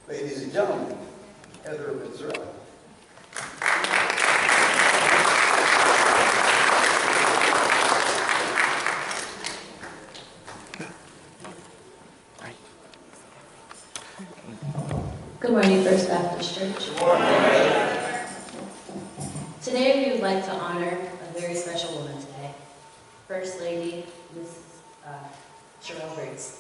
Ladies and gentlemen, Heather Mazzarella. Good morning, First Baptist Church. Good morning. Today we would like to honor a very special woman today. First Lady, Mrs. Cheryl Briggs.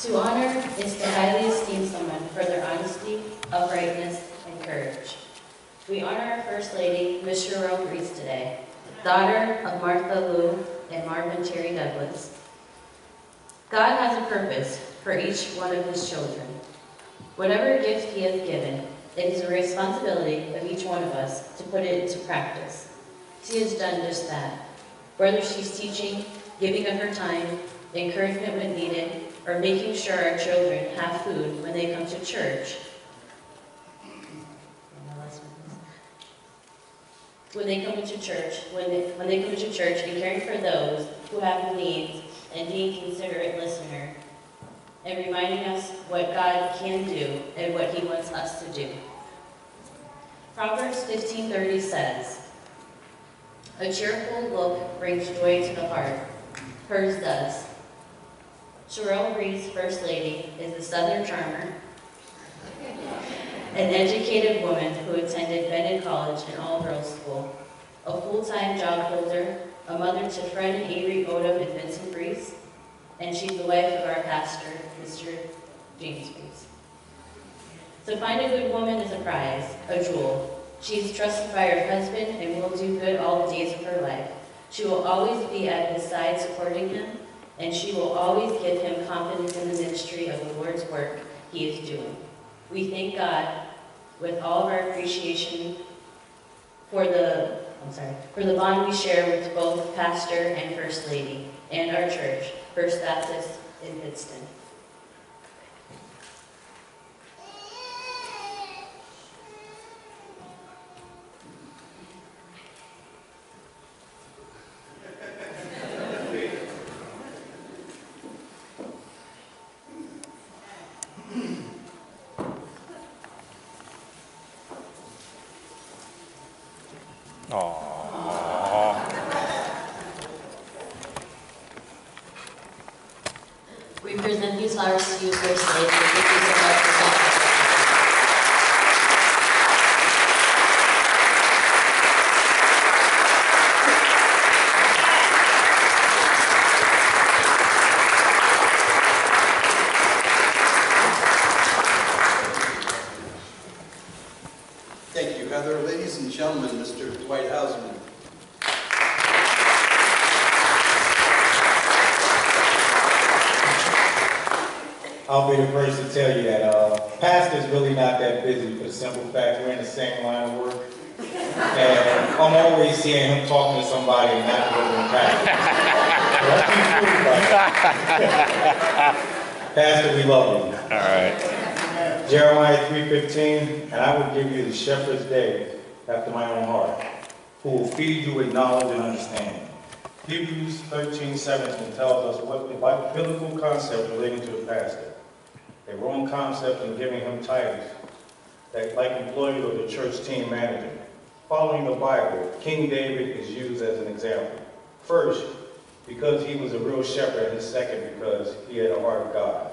To honor is to highly esteem someone for their honesty, uprightness, and courage. We honor our First Lady, Miss Cheryl Briggs today, daughter of Martha Lou and Marvin Terry Douglas. God has a purpose for each one of his children. Whatever gift he has given, it is a responsibility of each one of us to put it into practice. She has done just that. Whether she's teaching, giving of her time, encouragement when needed, or making sure our children have food when they come to church. When they come into church, and caring for those who have needs, and being a considerate listener, and reminding us what God can do and what he wants us to do. Proverbs 15:30 says, "A cheerful look brings joy to the heart. Hers does." Cheryl Briggs, First Lady, is a Southern charmer, an educated woman who attended Bennett College and all-girls school, a full-time job holder, a mother to Fred and Avery Odom and Vincent Briggs, and she's the wife of our pastor, Mr. James Briggs. To find a good woman is a prize, a jewel. She is trusted by her husband and will do good all the days of her life. She will always be at his side supporting him, and she will always give him confidence in the ministry of the Lord's work he is doing. We thank God with all of our appreciation for the bond we share with both pastor and First Lady and our church, First Baptist in Pittston. We present these flowers to you, First Lady. Thank you so much for that. Thank you, Heather. Ladies and gentlemen, Mr. Dwight Hausman. I'll be the first to tell you that pastor's really not that busy for the simple fact we're in the same line of work. And I'm always seeing him talking to somebody and not delivering pastor. So don't be fooled by that. Pastor, we love you. All right. Jeremiah 3:15, and I will give you the shepherd's day after my own heart, who will feed you with knowledge and understanding. Hebrews 13:17 tells us what the biblical concept relating to the pastor. A wrong concept in giving him titles, that like employee or the church team manager. Following the Bible, King David is used as an example. First, because he was a real shepherd, and second, because he had a heart of God.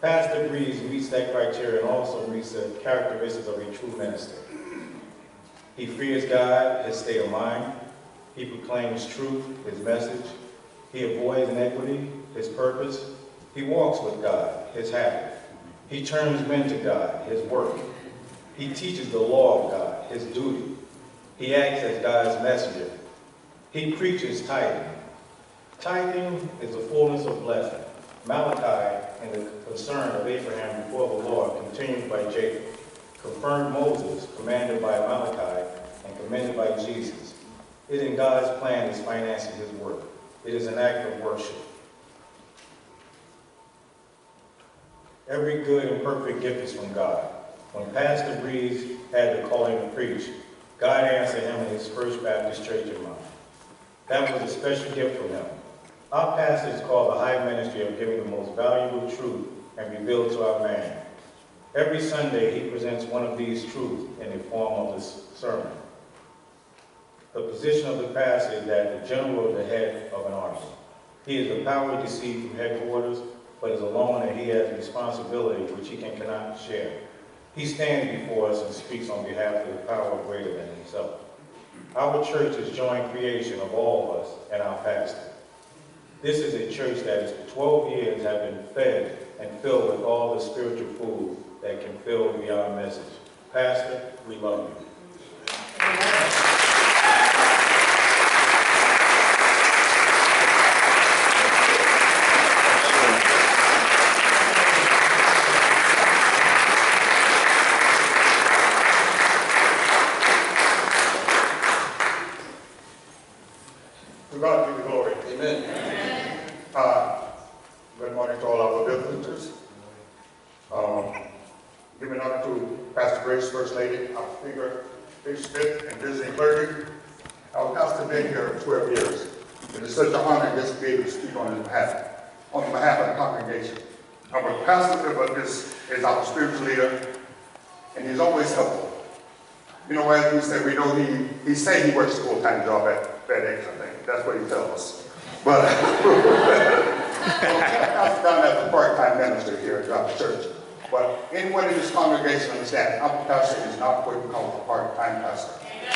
Pastor Breeze meets that criteria and also meets the characteristics of a true minister. He fears God, his state of mind. He proclaims truth, his message. He avoids inequity, his purpose. He walks with God, his habit. He turns men to God, his work. He teaches the law of God, his duty. He acts as God's messenger. He preaches tithing. Tithing is the fullness of blessing. Malachi and the concern of Abraham before the Lord, continued by Jacob, confirmed Moses, commanded by Malachi, and commended by Jesus. It in God's plan is financing his work. It is an act of worship. Every good and perfect gift is from God. When Pastor Breeze had the calling to preach, God answered him in his First Baptist Church in mind. That was a special gift from him. Our pastor is called the high ministry of giving the most valuable truth and revealed to our man. Every Sunday, he presents one of these truths in the form of this sermon. The position of the pastor is that the general is the head of an army. He is the power received from headquarters, but is alone and he has a responsibility which he cannot share. He stands before us and speaks on behalf of the power greater than himself. Our church is joint creation of all of us and our pastor. This is a church that is for 12 years have been fed and filled with all the spiritual food that can fill beyond message. Pastor, we love you. To God be the glory. Amen. Good morning to all our visitors. Giving honor to Pastor Grace, First Lady, our speaker, Bishop Smith, and visiting clergy. Our pastor been here 12 years. It is such an honor just to be able to speak on his behalf, of the congregation. Our pastor is our spiritual leader, and he's always helpful. You know, as we said, we know he say he works a full-time job at FedEx, I think. That's what he tells us. But I've done as a part-time minister here at our church. But anyone in this congregation understands, our pastor is not what we call a part-time pastor. Amen.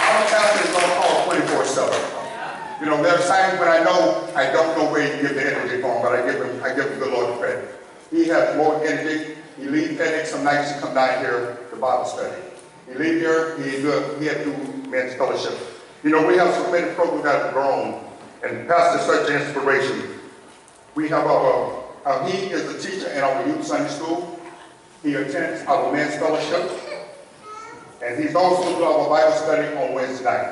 Our pastor is on call 24/7. You know, there's times when I don't know where to give the energy from, but I give the Lord credit. He has more energy. He leaves FedEx some nights to come down here to Bible study. He leaves here, he had to do men's fellowship. You know, we have so many programs that have grown, and Pastor is such an inspiration. We have he is a teacher in our youth Sunday school. He attends our men's fellowship, and he's also do our Bible study on Wednesday night.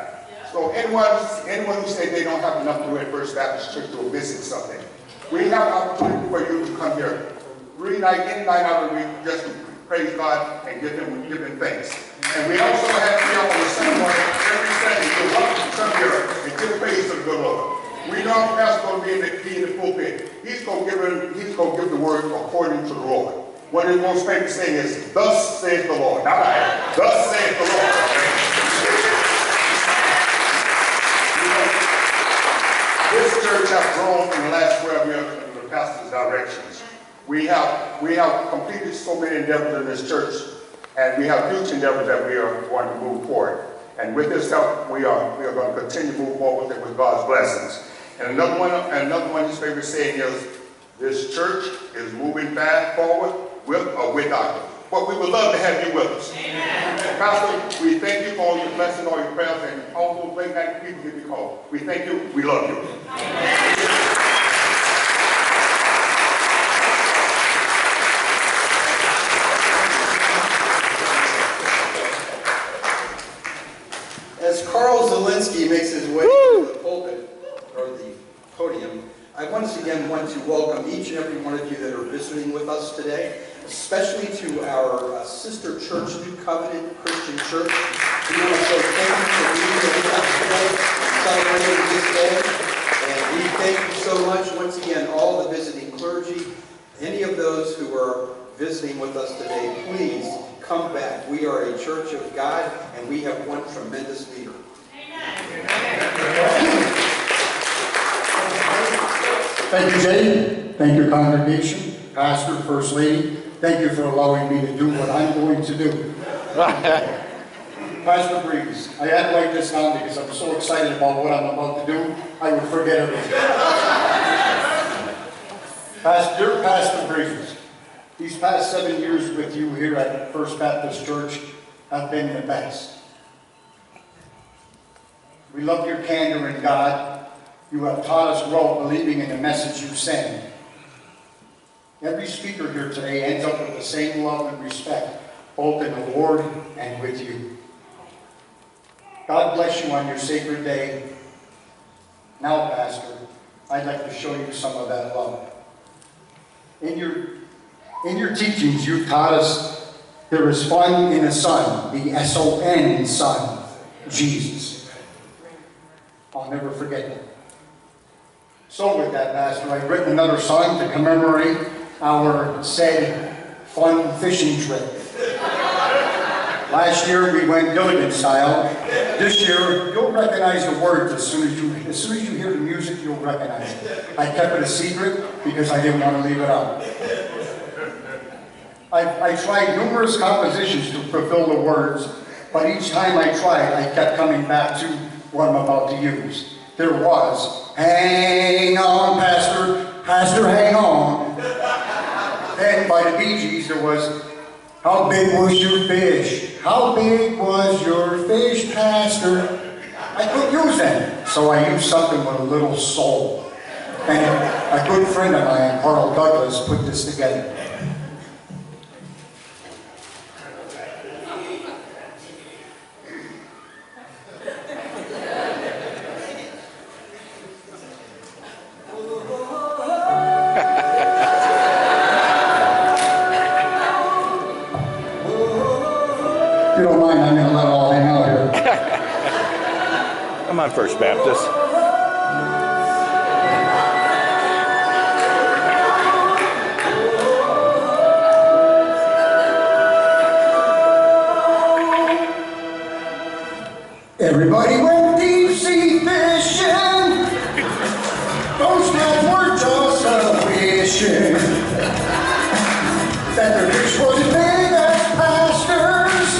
So anyone who says they don't have enough to do at First Baptist Church or missing something, we have an opportunity for you to come here any night out of the week just to praise God and give him thanks. And we also have here on the Sunday morning, every Sunday, you're welcome to come here and give praise to the good Lord. We know our pastor's going to be in the pulpit. He's going to give the word according to the Lord. One of the most famous thing is, thus saith the Lord. Not I, thus saith the Lord. This church has grown in the last 12 years under the pastor's directions. We have completed so many endeavors in this church, and we have huge endeavors that we are going to move forward. And with this help, we are going to continue to move forward with God's blessings. And another one, his favorite saying is, this church is moving fast forward with or without you. But we would love to have you with us. Amen. Pastor, we thank you for all your blessings, all your prayers, and all those late night people give you call. We thank you. We love you. Amen. As Carl Zielinski makes his way to the pulpit, or the podium, I once again want to welcome each and every one of you that are visiting with us today, especially to our sister church, New Covenant Christian Church. We want to say thank you for being here with us today, celebrating this day. And we thank you so much, once again, all the visiting clergy, any of those who are visiting with us today, please come back. We are a church of God, and we have one tremendous leader. Thank you, Jay. Thank you, congregation, pastor, first lady. Thank you for allowing me to do what I'm going to do. Pastor Breeze, I had to write this down because I'm so excited about what I'm about to do, I would forget everything. Dear Pastor Breeze, these past 7 years with you here at First Baptist Church have been the best. We love your candor in God. You have taught us well believing in the message you send. Every speaker here today ends up with the same love and respect, both in the Lord and with you. God bless you on your sacred day. Now, Pastor, I'd like to show you some of that love. In your teachings, you've taught us there is fun in a Son, the S-O-N Son, Jesus. I'll never forget that. So with that, Pastor, I've written another song to commemorate our said fun fishing trip. Last year we went Gilligan style. This year you'll recognize the words as soon as you hear the music. You'll recognize it. I kept it a secret because I didn't want to leave it out. I tried numerous compositions to fulfill the words, but each time I tried, I kept coming back to what I'm about to use. There was, hang on, Pastor, Pastor, hang on. Then by the Bee Gees, there was, how big was your fish? How big was your fish, Pastor? I couldn't use that, so I used something with a little soul. And a good friend of mine, Carl Douglas, put this together. If you don't mind, I'm going to let it all hang out here. I'm on First Baptist. Everybody went deep sea fishing. Those guys were just a-wishing that their fish was as big as Pastor's,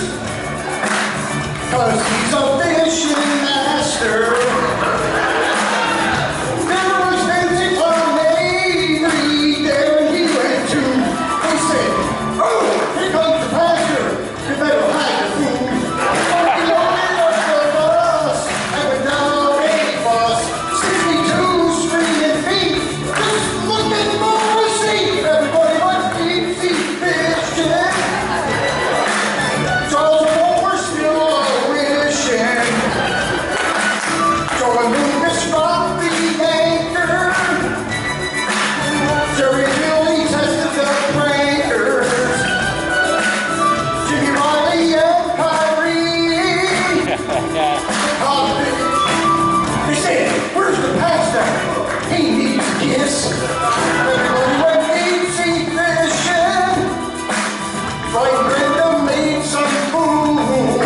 'cause he's a fishing master. There was Nancy Tom Avery there and he went to. They said, oh, here comes the pastor. You better hide the food. They said, where's the pastor? He needs a kiss. Everybody went deep sea fishing. Right, Brenda made some food.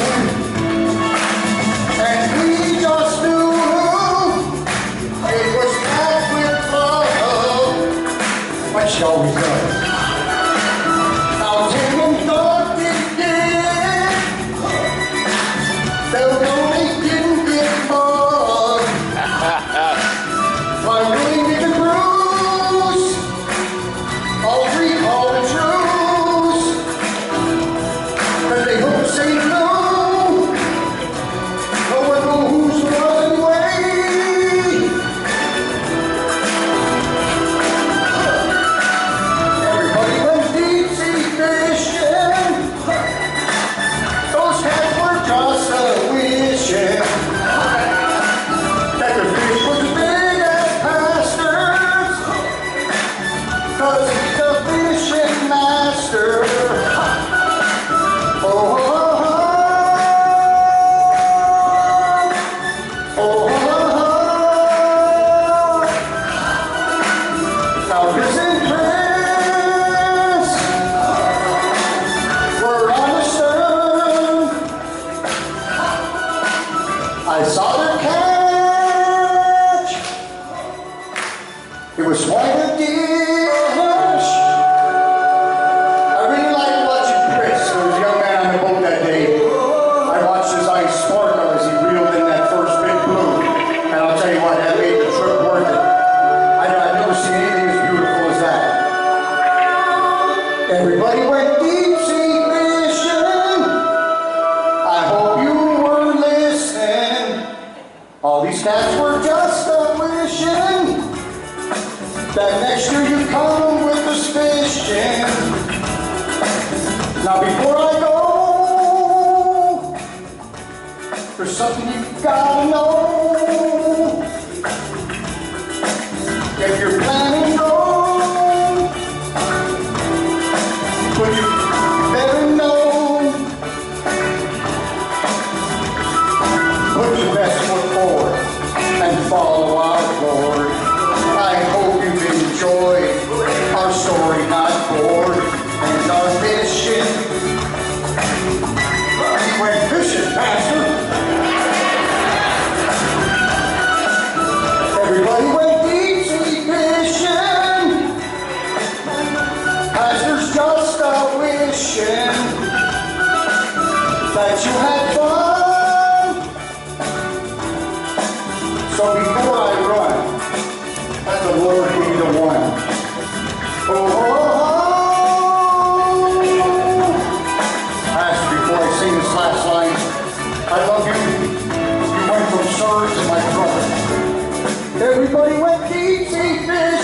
And we just knew it was packed with love. Like she always does. Now Tim and thought it did. They'll know they didn't get mugged. Why really make a bruise? All three call the truce. But they hope to say no. No one knows whose was anyway. I saw their catch. It was quite a dish. I really liked watching Chris, who was a young man on the boat that day. I watched his eyes sparkle as he reeled in that first big blue. And I'll tell you what, that made the trip worth it. I've never seen anything as beautiful as that. Everybody went deep sea fishing. I hope you were listening. All these cats were just wishing that next year you come with us fishing. Now before I go, there's something you gotta know. If you're planning wrong, but you better know, put your best foot forward and follow our Lord. I hope you've enjoyed our story, not bored, and our mission. We went fishing, Pastor. Everybody went deep sea fishing. Pastor's just wishing that you had fun. So before I run, let the Lord be the one. Oh, Pastor, before I sing this last line, I love you. You went from sir to my brother. Everybody went deep sea fishing.